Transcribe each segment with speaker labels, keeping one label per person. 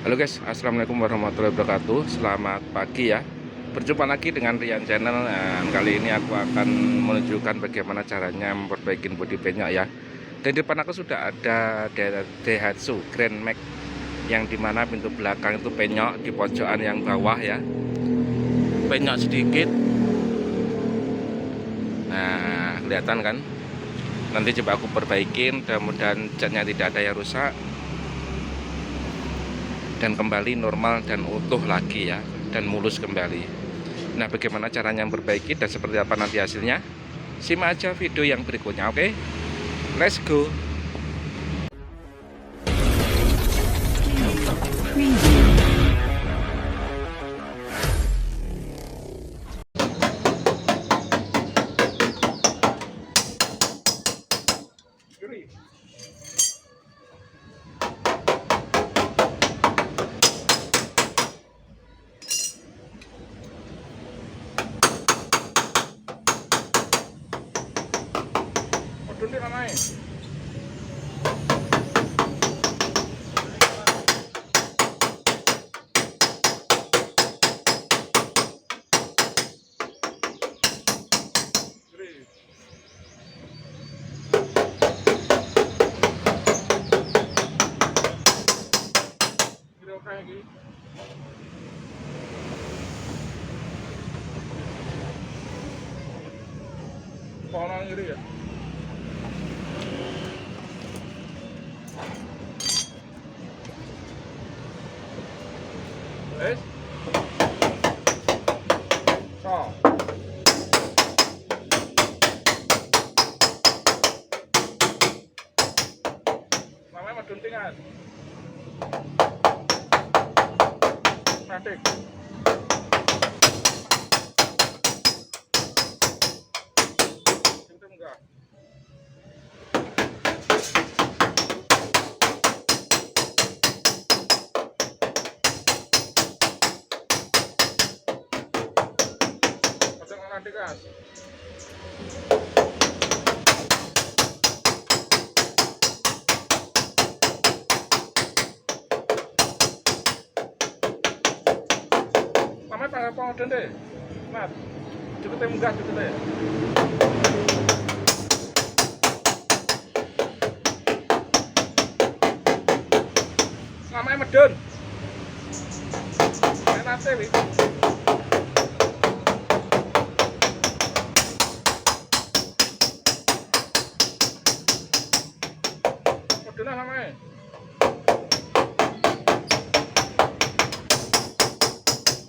Speaker 1: Halo guys, assalamualaikum warahmatullahi wabarakatuh. Selamat pagi ya. Berjumpa lagi dengan Rian Channel. Kali ini aku akan menunjukkan bagaimana caranya memperbaiki bodi penyok ya. Dan di depan aku sudah ada Daihatsu Grand Max, yang dimana pintu belakang itu penyok di pojokan yang bawah ya. Penyok sedikit. Nah, kelihatan kan? Nanti coba aku perbaikin, mudah-mudahan catnya tidak ada yang rusak dan kembali normal dan utuh lagi ya, dan mulus kembali. Nah, bagaimana caranya memperbaiki dan seperti apa nanti hasilnya? Simak aja video yang berikutnya, oke? Let's go. Pola ngiri ya. So. Namanya meduntingan. Matik. Enggak. Nanti gas. Namanya panggil pengodon deh. Mat, cukup munggah cukup deh. Namanya medun. Enak sih. Medun namanya.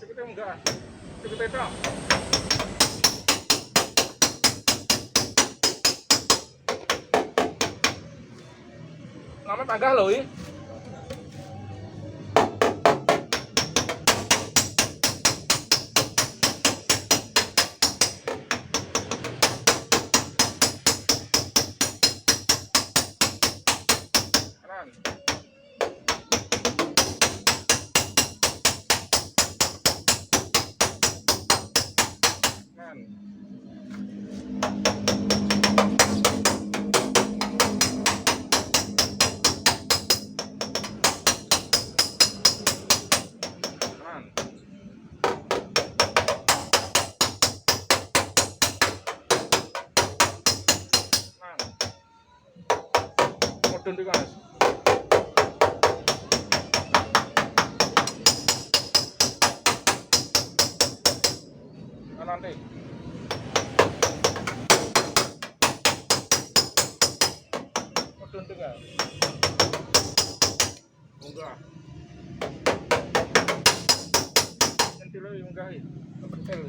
Speaker 1: Cukup munggah. Cukup tetok. Namanya panggah loh ini. Medun di guys. Nanti. Medun di guys. Munggah. Sentilo munggah iki. Pentil.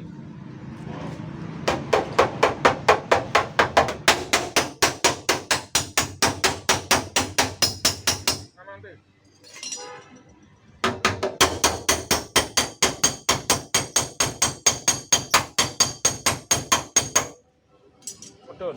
Speaker 1: Medun.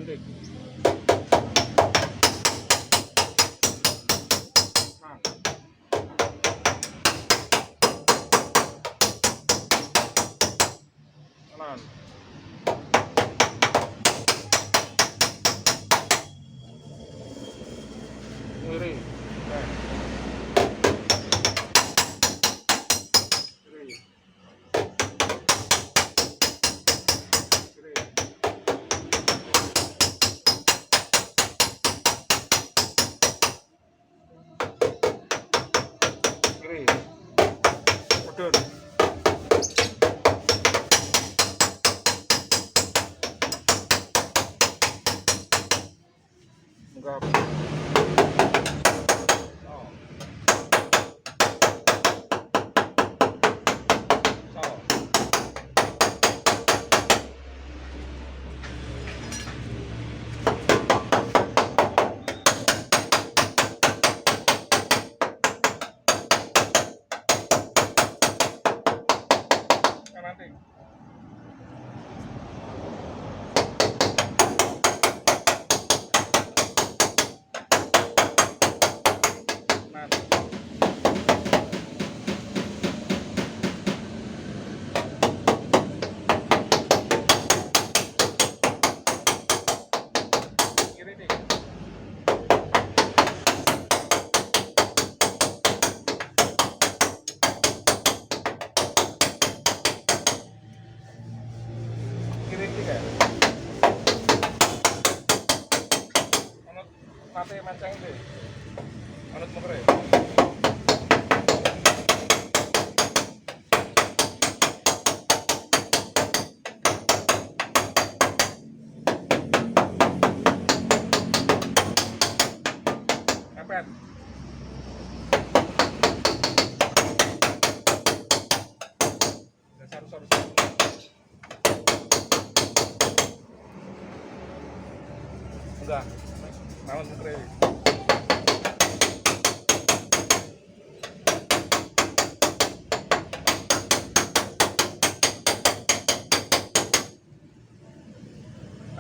Speaker 1: Dik. Kanan. Kiri. Kiri. Kiri. Kiri. Mundur. Enggak. Oh. So. Kanan Dik. Kiri Dik. Kiri Dik ya. Manut mate mancang Dik. Manut mukre. Mepet. Dasar sorus. Enggak. Manut mukre.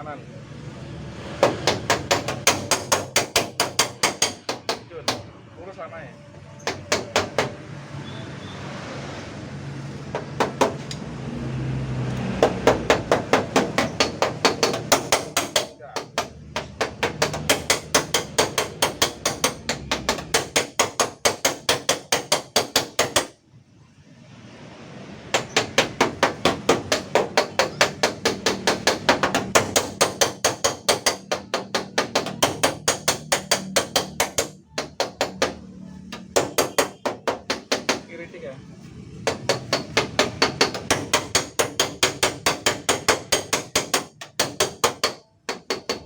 Speaker 1: Kanan. Lanjut. Lurus lama ya. Ya. Kiri Dik ya.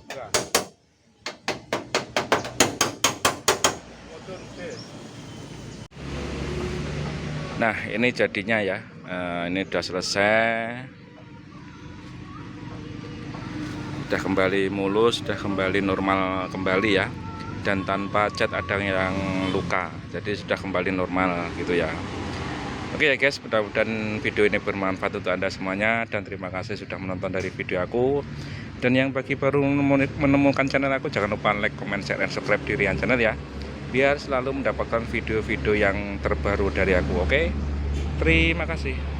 Speaker 1: Enggak. Mundur Dik. Nah, ini jadinya ya. Ini udah selesai. Sudah kembali mulus, sudah kembali normal kembali ya. Dan tanpa cat ada yang luka. Jadi sudah kembali normal gitu ya. Oke ya guys, mudah-mudahan video ini bermanfaat untuk Anda semuanya. Dan terima kasih sudah menonton dari video aku. Dan yang bagi baru menemukan channel aku, jangan lupa like, comment, share, dan subscribe di Rian Channel ya, biar selalu mendapatkan video-video yang terbaru dari aku. Oke, terima kasih.